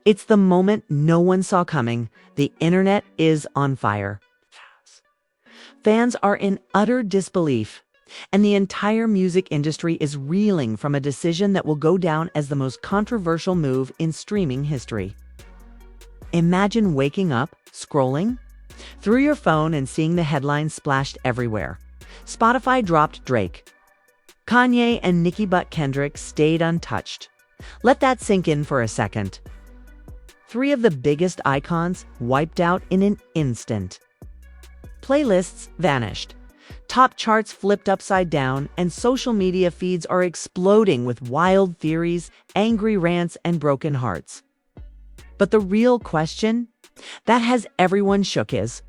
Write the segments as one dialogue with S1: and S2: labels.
S1: It's the moment no one saw coming. The internet is on fire. Fans are in utter disbelief, and the entire music industry is reeling from a decision that will go down as the most controversial move in streaming history. Imagine waking up, scrolling through your phone and seeing the headlines splashed everywhere. Spotify dropped Drake. Kanye and Nicki but Kendrick stayed untouched. Let that sink in for a second. Three of the biggest icons wiped out in an instant. Playlists vanished. Top charts flipped upside down, and social media feeds are exploding with wild theories, angry rants, and broken hearts. But the real question that has everyone shook is,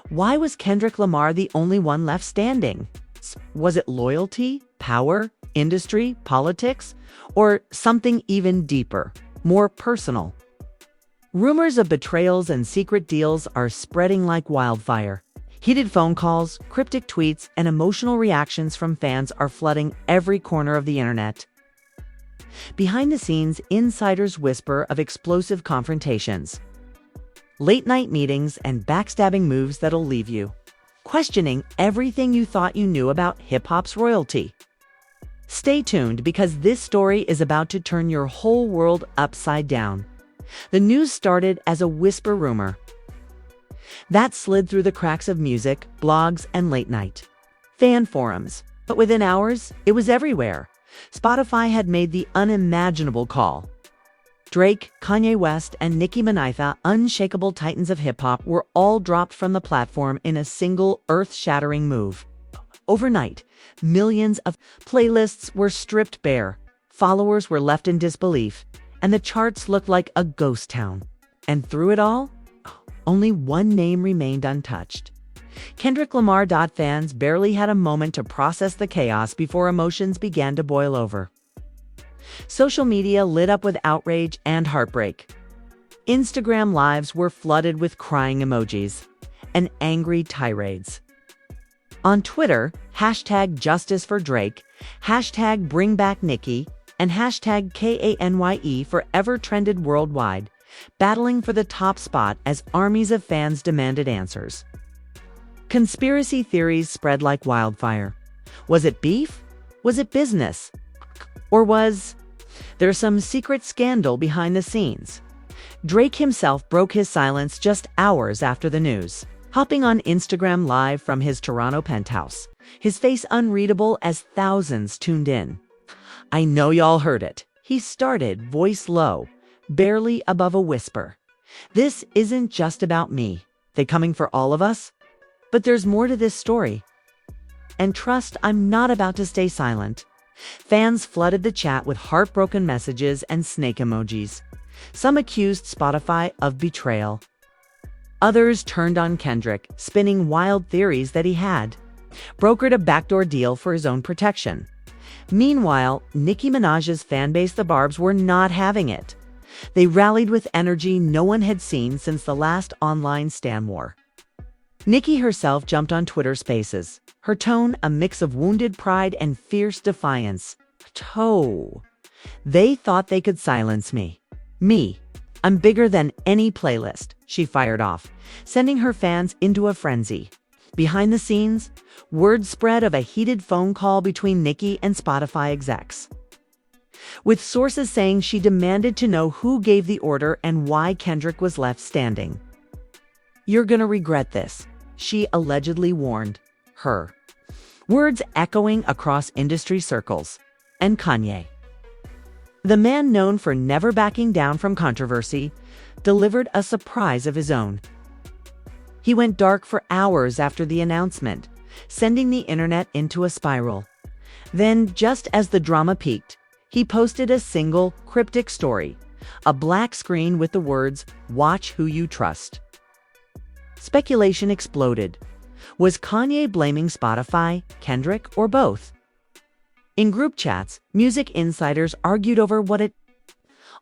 S1: why was Kendrick Lamar the only one left standing? Was it loyalty, power, industry, politics, or something even deeper, more personal? Rumors of betrayals and secret deals are spreading like wildfire. Heated phone calls, cryptic tweets, and emotional reactions from fans are flooding every corner of the internet. Behind the scenes, insiders whisper of explosive confrontations, late-night meetings, and backstabbing moves that'll leave you questioning everything you thought you knew about hip-hop's royalty. Stay tuned, because this story is about to turn your whole world upside down. The news started as a whisper rumor that slid through the cracks of music, blogs, and late-night fan forums. But within hours, it was everywhere. Spotify had made the unimaginable call. Drake, Kanye West, and Nicki Minaj, unshakable titans of hip-hop, were all dropped from the platform in a single earth-shattering move. Overnight, millions of playlists were stripped bare, followers were left in disbelief, and the charts looked like a ghost town. And through it all, only one name remained untouched. Kendrick Lamar. Fans barely had a moment to process the chaos before emotions began to boil over. Social media lit up with outrage and heartbreak. Instagram lives were flooded with crying emojis and angry tirades. On Twitter, hashtag Justice for Drake, hashtag Bring Back Nicki, and hashtag Kanye forever trended worldwide, battling for the top spot as armies of fans demanded answers. Conspiracy theories spread like wildfire. Was it beef? Was it business? Or was there some secret scandal behind the scenes? Drake himself broke his silence just hours after the news, hopping on Instagram Live from his Toronto penthouse, his face unreadable as thousands tuned in. "I know y'all heard it," he started, voice low, barely above a whisper. "This isn't just about me. They coming for all of us? But there's more to this story. And trust, I'm not about to stay silent." Fans flooded the chat with heartbroken messages and snake emojis. Some accused Spotify of betrayal. Others turned on Kendrick, spinning wild theories that he had brokered a backdoor deal for his own protection. Meanwhile, Nicki Minaj's fanbase, the Barbs, were not having it. They rallied with energy no one had seen since the last online stan war. Nicki herself jumped on Twitter Spaces, her tone a mix of wounded pride and fierce defiance. They thought they could silence me. Me. I'm bigger than any playlist, she fired off, sending her fans into a frenzy. Behind the scenes, word spread of a heated phone call between Nicki and Spotify execs, with sources saying she demanded to know who gave the order and why Kendrick was left standing. "You're gonna regret this," she allegedly warned her, words echoing across industry circles. And Kanye, the man known for never backing down from controversy, delivered a surprise of his own. He went dark for hours after the announcement, sending the internet into a spiral. Then, just as the drama peaked, he posted a single, cryptic story, a black screen with the words, "Watch who you trust." Speculation exploded. Was Kanye blaming Spotify, Kendrick, or both? In group chats, music insiders argued over what it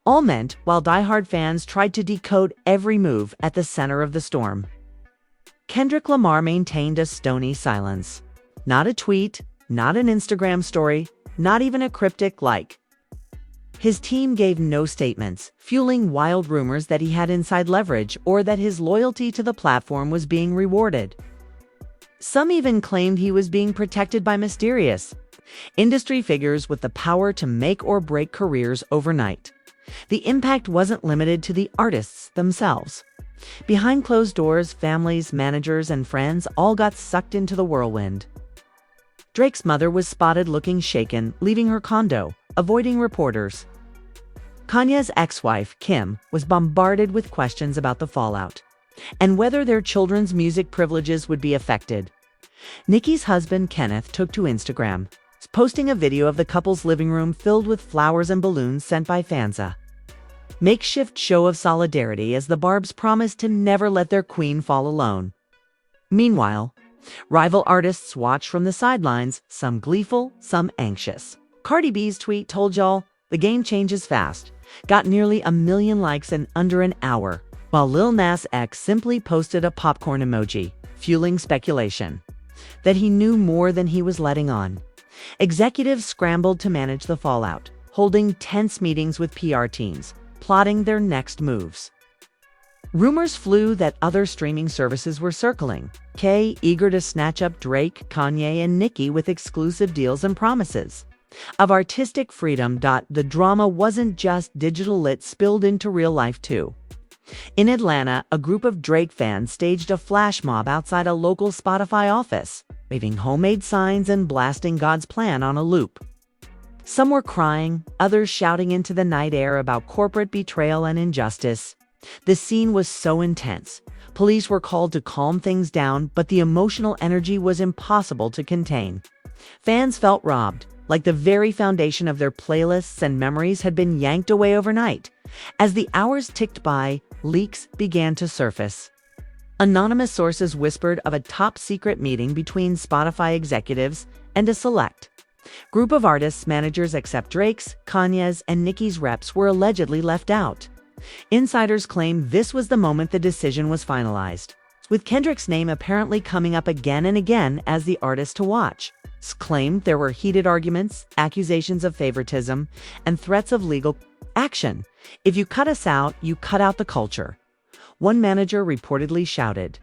S1: all meant, while diehard fans tried to decode every move at the center of the storm. Kendrick Lamar maintained a stony silence. Not a tweet, not an Instagram story, not even a cryptic like. His team gave no statements, fueling wild rumors that he had inside leverage or that his loyalty to the platform was being rewarded. Some even claimed he was being protected by mysterious industry figures with the power to make or break careers overnight. The impact wasn't limited to the artists themselves. Behind closed doors, families, managers, and friends all got sucked into the whirlwind. Drake's mother was spotted looking shaken, leaving her condo, avoiding reporters. Kanye's ex-wife, Kim, was bombarded with questions about the fallout and whether their children's music privileges would be affected. Nicki's husband, Kenneth, took to Instagram, posting a video of the couple's living room filled with flowers and balloons sent by fans. A makeshift show of solidarity as the Barbs promised to never let their queen fall alone. Meanwhile, rival artists watched from the sidelines, some gleeful, some anxious. Cardi B's tweet told y'all, "The game changes fast," got nearly 1 million likes in under an hour, while Lil Nas X simply posted a popcorn emoji, fueling speculation that he knew more than he was letting on. Executives scrambled to manage the fallout, holding tense meetings with PR teams, plotting their next moves. Rumors flew that other streaming services were circling, eager to snatch up Drake, Kanye, and Nicki with exclusive deals and promises of artistic freedom. The drama wasn't just digital, it spilled into real life too. In Atlanta, a group of Drake fans staged a flash mob outside a local Spotify office, waving homemade signs and blasting God's Plan on a loop. Some were crying, others shouting into the night air about corporate betrayal and injustice. The scene was so intense. Police were called to calm things down, but the emotional energy was impossible to contain. Fans felt robbed, like the very foundation of their playlists and memories had been yanked away overnight. As the hours ticked by, leaks began to surface. Anonymous sources whispered of a top-secret meeting between Spotify executives and a select group of artists, managers except Drake's, Kanye's, and Nicki's reps were allegedly left out. Insiders claim this was the moment the decision was finalized, with Kendrick's name apparently coming up again and again as the artist to watch. Claimed there were heated arguments, accusations of favoritism, and threats of legal action. "If you cut us out, you cut out the culture," one manager reportedly shouted.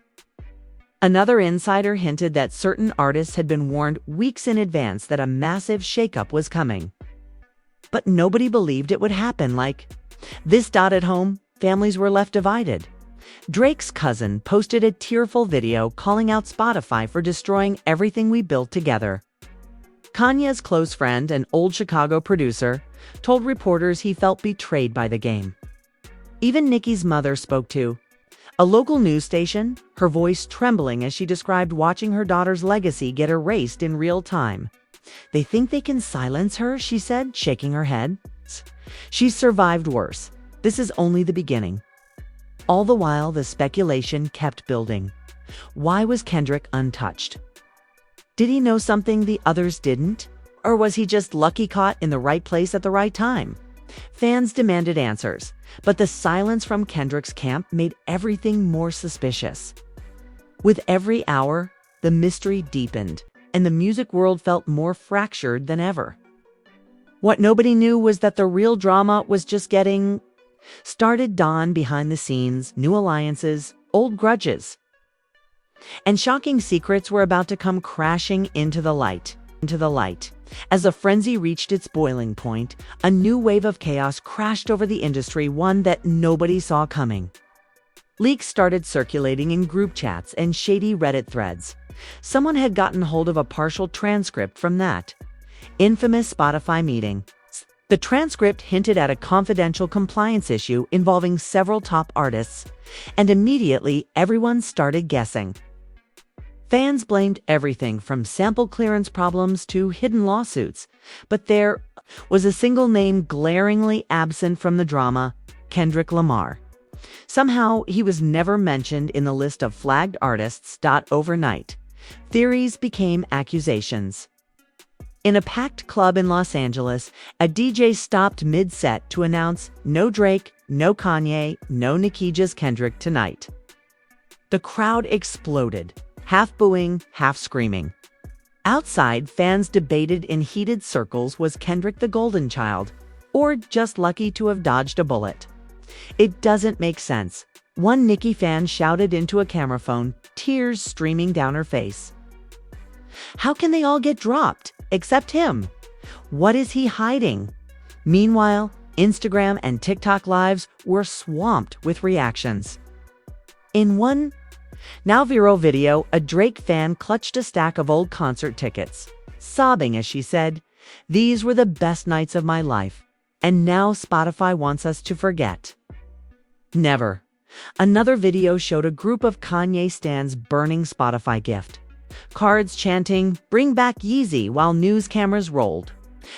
S1: Another insider hinted that certain artists had been warned weeks in advance that a massive shakeup was coming. But nobody believed it would happen like this. At home, families were left divided. Drake's cousin posted a tearful video calling out Spotify for destroying everything we built together. Kanye's close friend, an old Chicago producer, told reporters he felt betrayed by the game. Even Nicki's mother spoke to a local news station, her voice trembling as she described watching her daughter's legacy get erased in real time. "They think they can silence her," she said, shaking her head. "She's survived worse. This is only the beginning." All the while, the speculation kept building. Why was Kendrick untouched? Did he know something the others didn't? Or was he just lucky caught in the right place at the right time? Fans demanded answers, but the silence from Kendrick's camp made everything more suspicious. With every hour, the mystery deepened, and the music world felt more fractured than ever. What nobody knew was that the real drama was just getting started. Behind the scenes, new alliances, old grudges, and shocking secrets were about to come crashing into the light. As the frenzy reached its boiling point, a new wave of chaos crashed over the industry, one that nobody saw coming. Leaks started circulating in group chats and shady Reddit threads. Someone had gotten hold of a partial transcript from that infamous Spotify meeting. The transcript hinted at a confidential compliance issue involving several top artists, and immediately everyone started guessing. Fans blamed everything from sample clearance problems to hidden lawsuits, but there was a single name glaringly absent from the drama: Kendrick Lamar. Somehow, he was never mentioned in the list of flagged artists. Overnight, theories became accusations. In a packed club in Los Angeles, a DJ stopped mid-set to announce, "No Drake, no Kanye, no Nicki, just Kendrick tonight." The crowd exploded, half booing, half screaming. Outside, fans debated in heated circles, was Kendrick the golden child? or just lucky to have dodged a bullet. It doesn't make sense. One Nicki fan shouted into a camera phone, tears streaming down her face. How can they all get dropped, except him? What is he hiding? Meanwhile, Instagram and TikTok lives were swamped with reactions. In one now viral video, a Drake fan clutched a stack of old concert tickets, sobbing as she said, "These were the best nights of my life, and now Spotify wants us to forget." Never. Another video showed a group of Kanye stans burning Spotify gift cards chanting, "Bring back Yeezy," while news cameras rolled.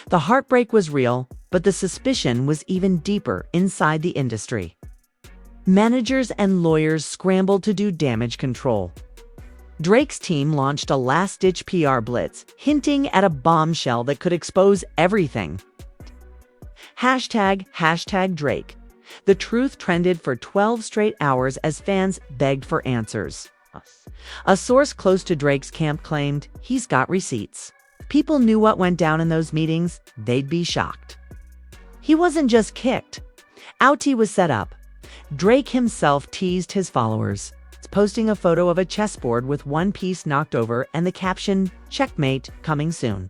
S1: The heartbreak was real, but the suspicion was even deeper inside the industry. Managers and lawyers scrambled to do damage control. Drake's team launched a last-ditch PR blitz, hinting at a bombshell that could expose everything. Hashtag Drake. The truth trended for 12 straight hours as fans begged for answers. A source close to Drake's camp claimed he's got receipts. People knew what went down in those meetings, they'd be shocked. He wasn't just kicked. Outie was set up. Drake himself teased his followers, posting a photo of a chessboard with one piece knocked over and the caption, "Checkmate, coming soon."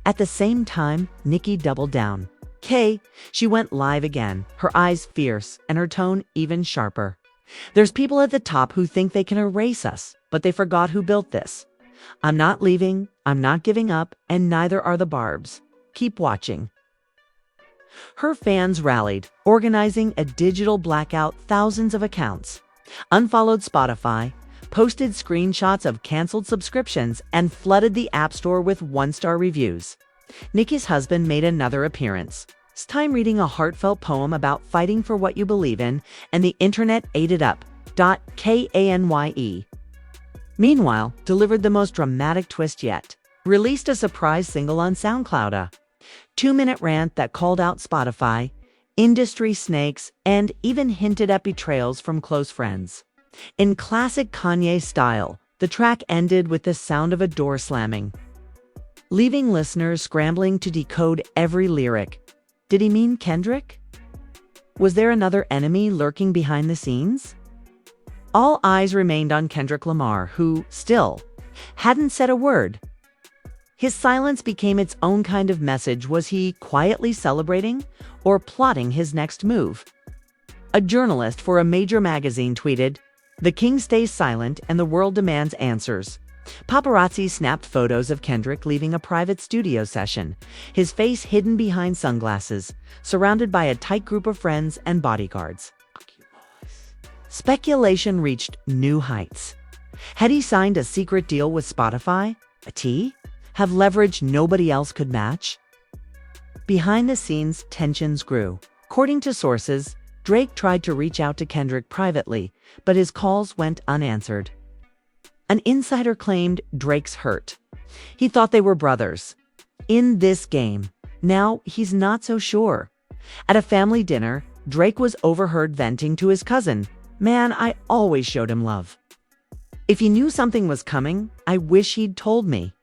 S1: At the same time, Nicki doubled down. She went live again, her eyes fierce and her tone even sharper. "There's people at the top who think they can erase us, but they forgot who built this. I'm not leaving, I'm not giving up, and neither are the Barbs. Keep watching." Her fans rallied, organizing a digital blackout thousands of accounts, unfollowed Spotify, posted screenshots of canceled subscriptions, and flooded the App Store with one-star reviews. Nicki's husband made another appearance, this time reading a heartfelt poem about fighting for what you believe in, and the internet ate it up. Kanye. Meanwhile, delivered the most dramatic twist yet. Released a surprise single on SoundCloud, a 2-minute rant that called out Spotify, industry snakes, and even hinted at betrayals from close friends. In classic Kanye style, the track ended with the sound of a door slamming, leaving listeners scrambling to decode every lyric. Did he mean Kendrick? Was there another enemy lurking behind the scenes? All eyes remained on Kendrick Lamar, who, still, hadn't said a word. His silence became its own kind of message. Was he quietly celebrating or plotting his next move? A journalist for a major magazine tweeted, "The king stays silent and the world demands answers." Paparazzi snapped photos of Kendrick leaving a private studio session, his face hidden behind sunglasses, surrounded by a tight group of friends and bodyguards. Speculation reached new heights. Had he signed a secret deal with Spotify? A T? Have leverage nobody else could match? Behind the scenes, tensions grew. According to sources, Drake tried to reach out to Kendrick privately, but his calls went unanswered. An insider claimed Drake's hurt. He thought they were brothers. In this game, now he's not so sure. At a family dinner, Drake was overheard venting to his cousin, "Man, I always showed him love. If he knew something was coming, I wish he'd told me."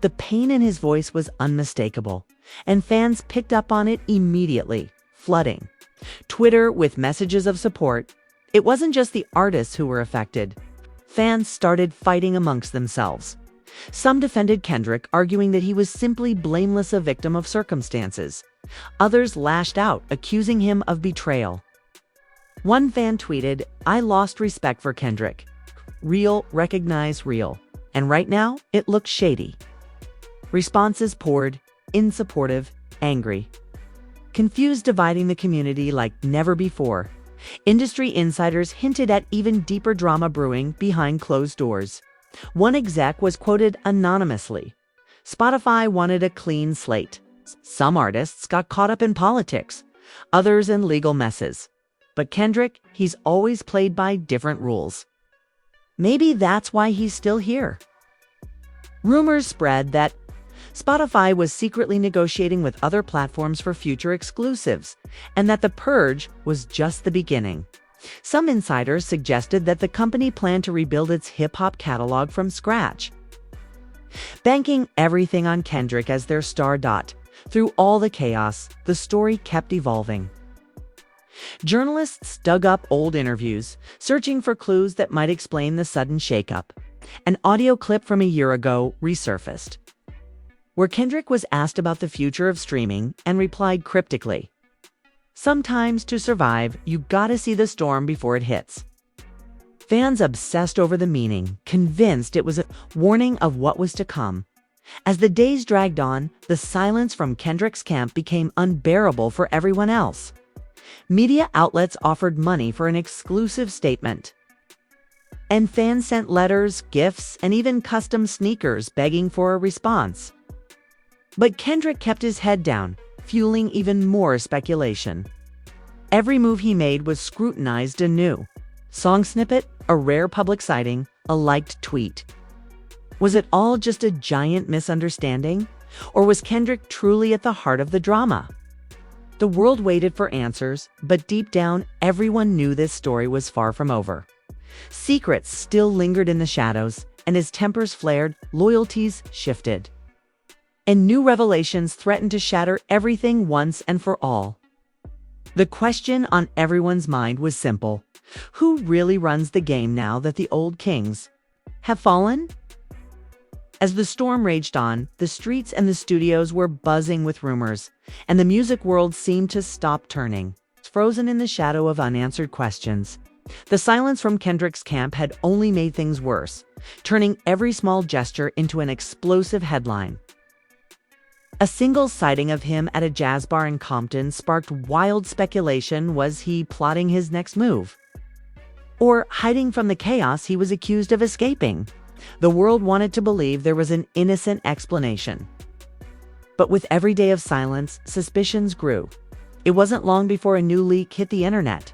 S1: The pain in his voice was unmistakable, and fans picked up on it immediately, flooding Twitter with messages of support. It wasn't just the artists who were affected. Fans started fighting amongst themselves. Some defended Kendrick, arguing that he was simply blameless, a victim of circumstances. Others lashed out, accusing him of betrayal. One fan tweeted, "I lost respect for Kendrick. Real recognize real. And right now, it looks shady." Responses poured, insupportive, angry. Confused, dividing the community like never before. Industry insiders hinted at even deeper drama brewing behind closed doors. One exec was quoted anonymously. Spotify wanted a clean slate. Some artists got caught up in politics, others in legal messes. But Kendrick, he's always played by different rules. Maybe that's why he's still here. Rumors spread that Spotify was secretly negotiating with other platforms for future exclusives, and that the purge was just the beginning. Some insiders suggested that the company planned to rebuild its hip-hop catalog from scratch, banking everything on Kendrick as their star. Through all the chaos, the story kept evolving. Journalists dug up old interviews, searching for clues that might explain the sudden shakeup. An audio clip from a year ago resurfaced, where Kendrick was asked about the future of streaming and replied cryptically, "Sometimes to survive, you gotta see the storm before it hits." Fans obsessed over the meaning, convinced it was a warning of what was to come. As the days dragged on, the silence from Kendrick's camp became unbearable for everyone else. Media outlets offered money for an exclusive statement, and fans sent letters, gifts, and even custom sneakers begging for a response. But Kendrick kept his head down, fueling even more speculation. Every move he made was scrutinized anew. Song snippet, a rare public sighting, a liked tweet. Was it all just a giant misunderstanding? Or was Kendrick truly at the heart of the drama? The world waited for answers, but deep down, everyone knew this story was far from over. Secrets still lingered in the shadows, and as tempers flared, loyalties shifted. And new revelations threatened to shatter everything once and for all. The question on everyone's mind was simple. Who really runs the game now that the old kings have fallen? As the storm raged on, the streets and the studios were buzzing with rumors, and the music world seemed to stop turning, frozen in the shadow of unanswered questions. The silence from Kendrick's camp had only made things worse, turning every small gesture into an explosive headline. A single sighting of him at a jazz bar in Compton sparked wild speculation. Was he plotting his next move? Or hiding from the chaos he was accused of escaping? The world wanted to believe there was an innocent explanation. But with every day of silence, suspicions grew. It wasn't long before a new leak hit the internet.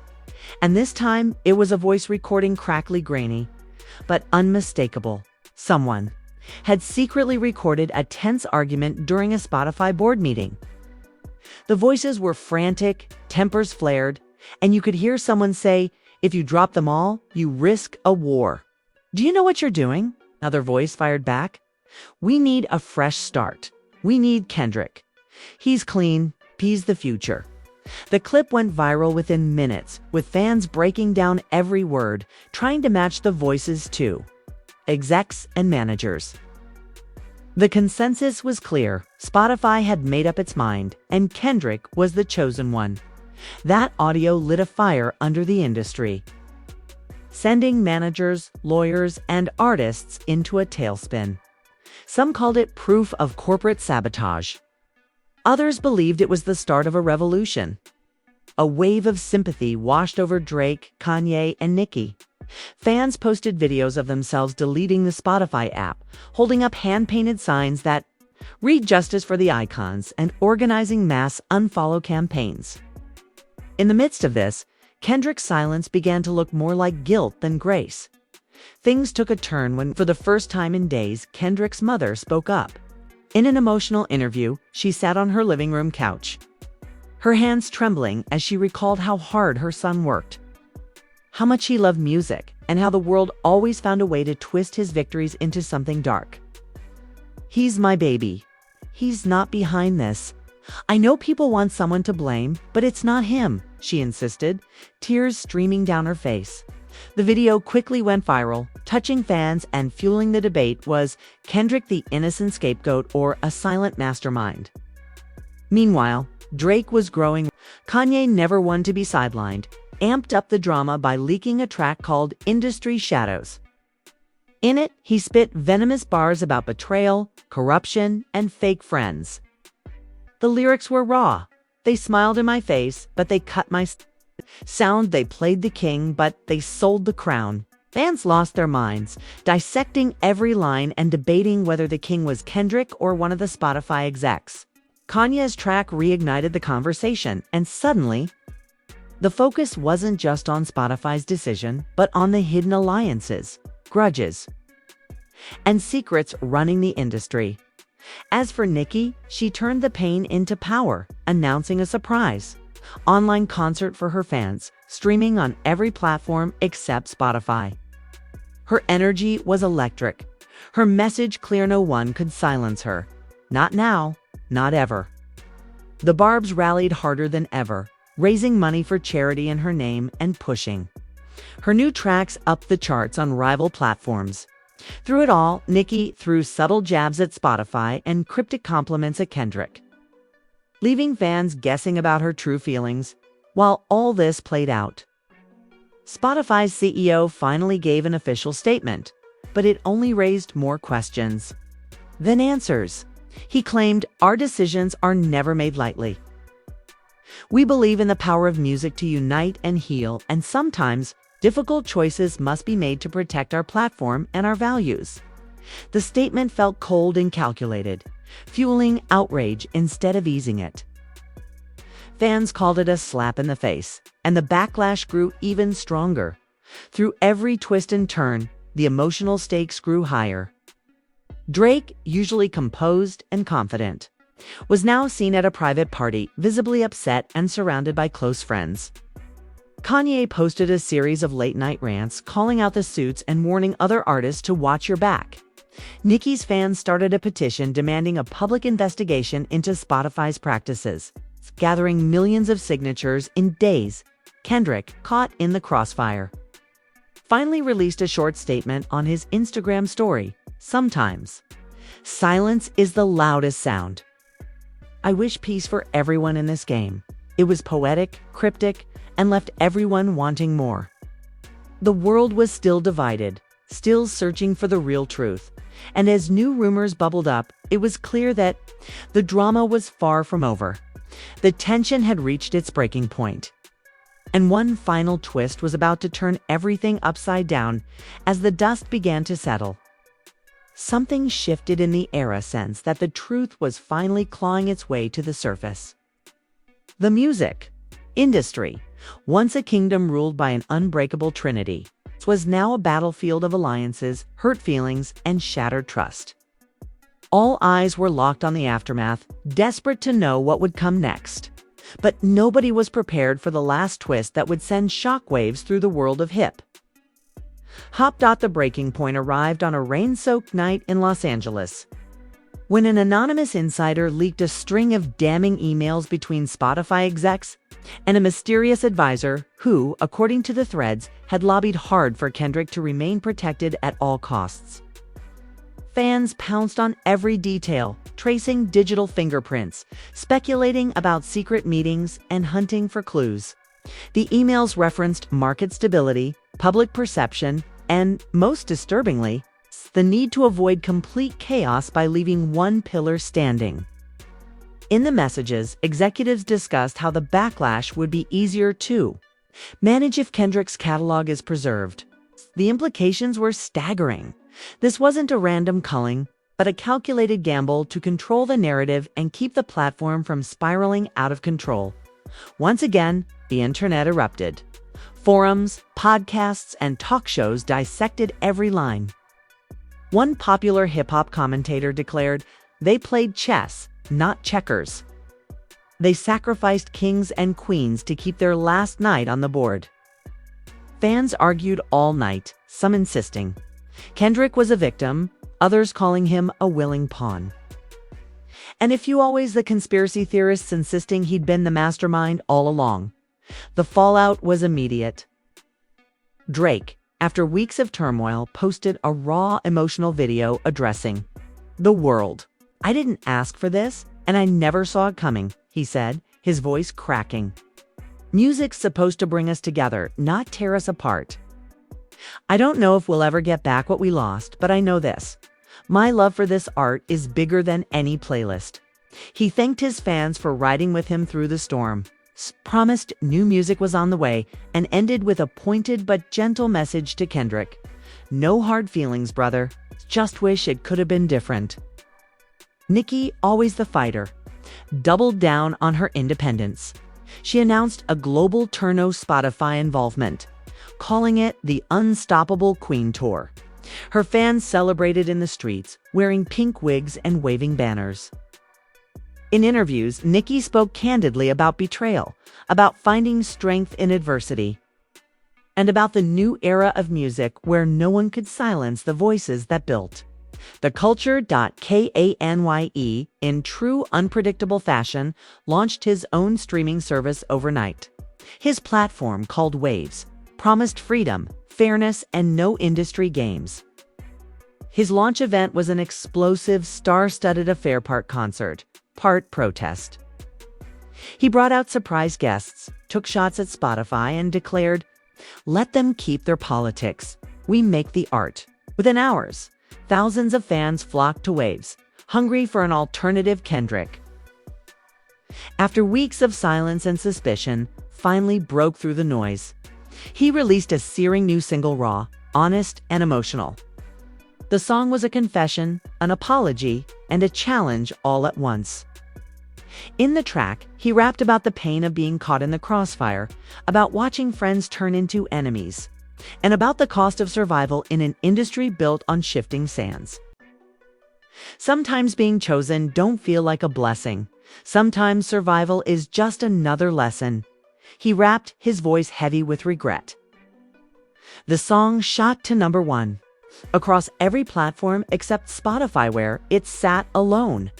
S1: And this time, it was a voice recording crackly grainy, but unmistakable. Someone had secretly recorded a tense argument during a Spotify board meeting. The voices were frantic, tempers flared, and you could hear someone say, "If you drop them all, you risk a war." "Do you know what you're doing?" Another voice fired back. "We need a fresh start. We need Kendrick. He's clean. He's the future." The clip went viral within minutes, with fans breaking down every word, trying to match the voices too. Execs and managers. The consensus was clear. Spotify had made up its mind, and Kendrick was the chosen one. That audio lit a fire under the industry, sending managers, lawyers, and artists into a tailspin. Some called it proof of corporate sabotage. Others believed it was the start of a revolution. A wave of sympathy washed over Drake, Kanye, and Nicki. Fans posted videos of themselves deleting the Spotify app, holding up hand-painted signs that read justice for the icons, and organizing mass unfollow campaigns. In the midst of this, Kendrick's silence began to look more like guilt than grace. Things took a turn when, for the first time in days, Kendrick's mother spoke up. In an emotional interview, she sat on her living room couch, her hands trembling as she recalled how hard her son worked, how much he loved music, and how the world always found a way to twist his victories into something dark. "He's my baby. He's not behind this. I know people want someone to blame, but it's not him," she insisted, tears streaming down her face. The video quickly went viral, touching fans and fueling the debate. Was Kendrick the innocent scapegoat or a silent mastermind? Meanwhile, Drake was growing. Kanye, never one to be sidelined, amped up the drama by leaking a track called "Industry Shadows." In it, he spit venomous bars about betrayal, corruption, and fake friends. The lyrics were raw. "They smiled in my face, but they cut my sound. They played the king, but they sold the crown." Fans lost their minds, dissecting every line and debating whether the king was Kendrick or one of the Spotify execs. Kanye's track reignited the conversation, and suddenly, the focus wasn't just on Spotify's decision, but on the hidden alliances, grudges, and secrets running the industry. As for Nicki, she turned the pain into power, announcing a surprise online concert for her fans, streaming on every platform except Spotify. Her energy was electric. Her message clear. No one could silence her. Not now, not ever. The Barbs rallied harder than ever, raising money for charity in her name and pushing her new tracks up the charts on rival platforms. Through it all, Nicki threw subtle jabs at Spotify and cryptic compliments at Kendrick, leaving fans guessing about her true feelings. While all this played out, Spotify's CEO finally gave an official statement, but it only raised more questions than answers. He claimed, "Our decisions are never made lightly. We believe in the power of music to unite and heal, and sometimes difficult choices must be made to protect our platform and our values." The statement felt cold and calculated, fueling outrage instead of easing it. Fans called it a slap in the face, and the backlash grew even stronger. Through every twist and turn, the emotional stakes grew higher. Drake, usually composed and confident, was now seen at a private party, visibly upset and surrounded by close friends. Kanye posted a series of late-night rants calling out the suits and warning other artists to watch your back. Nicki's fans started a petition demanding a public investigation into Spotify's practices, gathering millions of signatures in days. Kendrick, caught in the crossfire, finally released a short statement on his Instagram story. "Sometimes silence is the loudest sound. I wish peace for everyone in this game." It was poetic, cryptic, and left everyone wanting more. The world was still divided, still searching for the real truth. And as new rumors bubbled up, it was clear that the drama was far from over. The tension had reached its breaking point. And one final twist was about to turn everything upside down as the dust began to settle. Something shifted in the era, sense that the truth was finally clawing its way to the surface. The music industry, once a kingdom ruled by an unbreakable trinity, was now a battlefield of alliances, hurt feelings, and shattered trust. All eyes were locked on the aftermath, desperate to know what would come next. But nobody was prepared for the last twist that would send shockwaves through the world of hip hop. The breaking point arrived on a rain-soaked night in Los Angeles, when an anonymous insider leaked a string of damning emails between Spotify execs and a mysterious advisor who, according to the threads, had lobbied hard for Kendrick to remain protected at all costs. Fans pounced on every detail, tracing digital fingerprints, speculating about secret meetings, and hunting for clues. The emails referenced market stability, public perception, and, most disturbingly, the need to avoid complete chaos by leaving one pillar standing. In the messages, executives discussed how the backlash would be easier to manage if Kendrick's catalog is preserved. The implications were staggering. This wasn't a random culling, but a calculated gamble to control the narrative and keep the platform from spiraling out of control. Once again, the internet erupted. Forums, podcasts, and talk shows dissected every line. One popular hip-hop commentator declared, "They played chess, not checkers. They sacrificed kings and queens to keep their last night on the board." Fans argued all night, some insisting Kendrick was a victim, others calling him a willing pawn. And a few always the conspiracy theorists insisting he'd been the mastermind all along. The fallout was immediate. Drake, after weeks of turmoil, posted a raw, emotional video addressing the world. "I didn't ask for this, and I never saw it coming," he said, his voice cracking. "Music's supposed to bring us together, not tear us apart. I don't know if we'll ever get back what we lost, but I know this. My love for this art is bigger than any playlist." He thanked his fans for riding with him through the storm, promised new music was on the way, and ended with a pointed but gentle message to Kendrick. "No hard feelings, brother. Just wish it could have been different." Nicki, always the fighter, doubled down on her independence. She announced a global Turno Spotify involvement, calling it the Unstoppable Queen Tour. Her fans celebrated in the streets, wearing pink wigs and waving banners. In interviews, Nicki spoke candidly about betrayal, about finding strength in adversity, and about the new era of music where no one could silence the voices that built The Culture.Kanye, in true unpredictable fashion, launched his own streaming service overnight. His platform, called Waves, promised freedom, fairness, and no industry games. His launch event was an explosive, star-studded affair, part concert, part protest. He brought out surprise guests, took shots at Spotify, and declared, "Let them keep their politics. We make the art." Within hours, thousands of fans flocked to Waves, hungry for an alternative Kendrick. After weeks of silence and suspicion, finally broke through the noise. He released a searing new single, raw, honest, and emotional. The song was a confession, an apology, and a challenge all at once. In the track, he rapped about the pain of being caught in the crossfire, about watching friends turn into enemies, and about the cost of survival in an industry built on shifting sands. Sometimes being chosen don't feel like a blessing. Sometimes survival is just another lesson. He rapped, his voice heavy with regret. The song shot to #1 across every platform except Spotify, where it sat alone.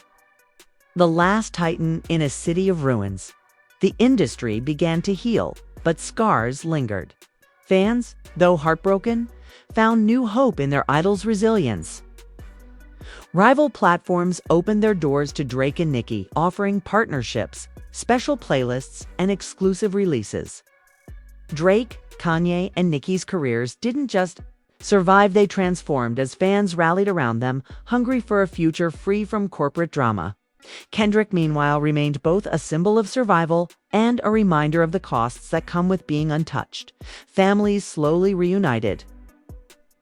S1: The last titan in a city of ruins. The industry began to heal, but scars lingered. Fans, though heartbroken, found new hope in their idol's resilience. Rival platforms opened their doors to Drake and Nicki, offering partnerships, special playlists, and exclusive releases. Drake, Kanye, and Nicki's careers didn't just survive, they transformed as fans rallied around them, hungry for a future free from corporate drama. Kendrick, meanwhile, remained both a symbol of survival and a reminder of the costs that come with being untouched. Families slowly reunited.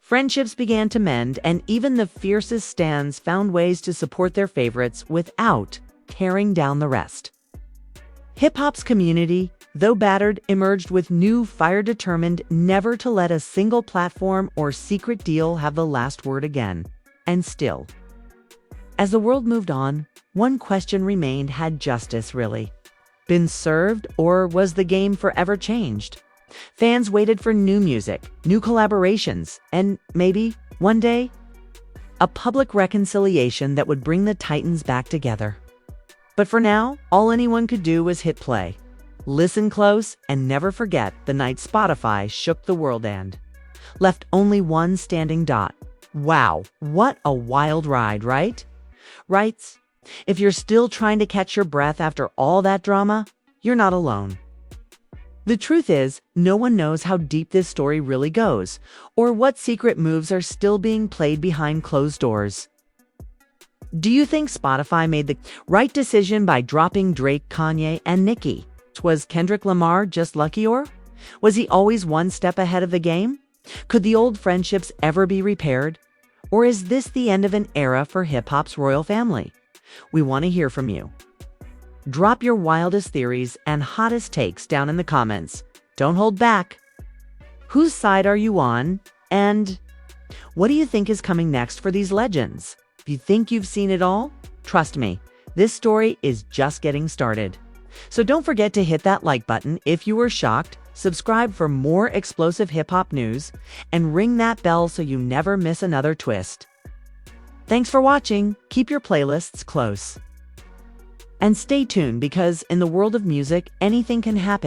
S1: Friendships began to mend, and even the fiercest stans found ways to support their favorites without tearing down the rest. Hip-hop's community, though battered, emerged with new fire, determined never to let a single platform or secret deal have the last word again. And still, as the world moved on, one question remained: had justice really been served, or was the game forever changed? Fans waited for new music, new collaborations, and maybe, one day, a public reconciliation that would bring the titans back together. But for now, all anyone could do was hit play, listen close, and never forget the night Spotify shook the world and left only one standing dot. Wow, what a wild ride, right? Writes, "If you're still trying to catch your breath after all that drama, you're not alone." The truth is, no one knows how deep this story really goes, or what secret moves are still being played behind closed doors. Do you think Spotify made the right decision by dropping Drake, Kanye, and Nicki? Was Kendrick Lamar just lucky, or was he always one step ahead of the game? Could the old friendships ever be repaired? Or is this the end of an era for hip-hop's royal family? We want to hear from you. Drop your wildest theories and hottest takes down in the comments. Don't hold back. Whose side are you on? And what do you think is coming next for these legends? If you think you've seen it all, trust me, this story is just getting started. So don't forget to hit that like button if you were shocked, subscribe for more explosive hip-hop news, and ring that bell so you never miss another twist. Thanks for watching. Keep your playlists close. And stay tuned, because in the world of music, anything can happen.